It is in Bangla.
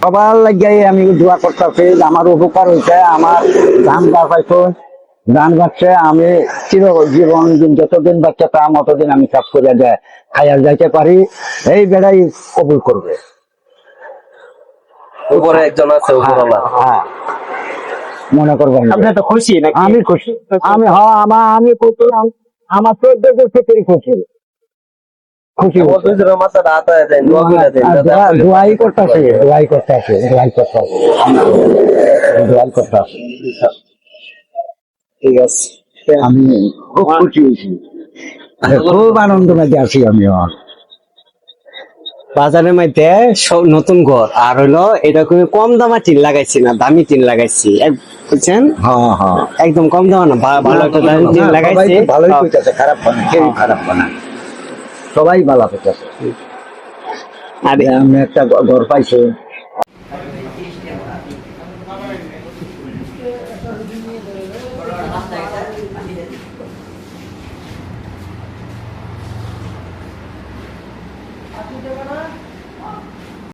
সবার লাগিয়াই আমি দোয়া করতেছি, আমার উপকার হয়েছে, আমার ধান গাছ হয়তো ধান গাছে আমি চির জীবন দিন যতদিন বাচ্চা তা অতদিন আমি কাজ করে যায় খাইয়া যাইতে পারি, এই বেড়াই কবুল করবে। উপরে একজন আছে, উপরওয়ালা। হ্যাঁ, মনে করবেন আপনি তো খুশি নাকি? আমি খুশি, আমি হ্যাঁ আমি খুশি, আমার 14 বছর থেকে খুশি খুশি আমার হয়েছে। দুজনের মাথাটা হাত হয়ে যায়, দোয়া করে দেন আর দাদা। দোয়াই করতেছে, দোয়াই করতেছে, দোয়াই করতেছে, দোয়াই করতেছে। ঠিক আছে। আমি খুব খুশি হয়েছি, খুব আনন্দ মেতে আছি আমি। বাজারের মধ্যে নতুন ঘর আর হলো এরকম কম দামা টিন লাগাইছি না, দামি টিন লাগাইছি, বুঝছেন? হ্যাঁ হ্যাঁ, একদম কম দামা না, ভালো একটা দামি টিন লাগাইছি। ভালোই কইতাছে, খারাপ না, কেউ খারাপ না, সবাই ভালো কইতাছে। আর আমি একটা ঘর পাইছি। আপনি